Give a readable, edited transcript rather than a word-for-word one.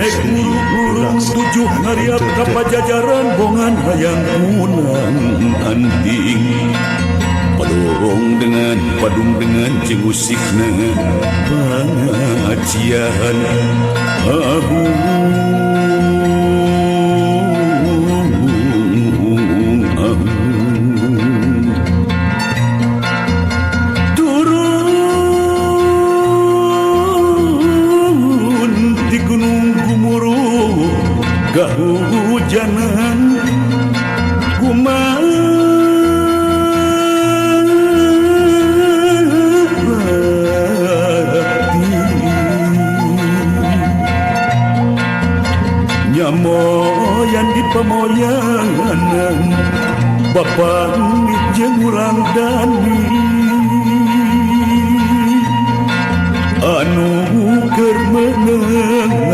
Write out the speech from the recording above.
burung tujuh ngariap ka pajajaran bongan hayang unang anting padorong dengan padung dengan jengusikna pangajian Gahujanan kumati nyamoyan di pemoyangan Bapak jeung urang dani anu keur meunang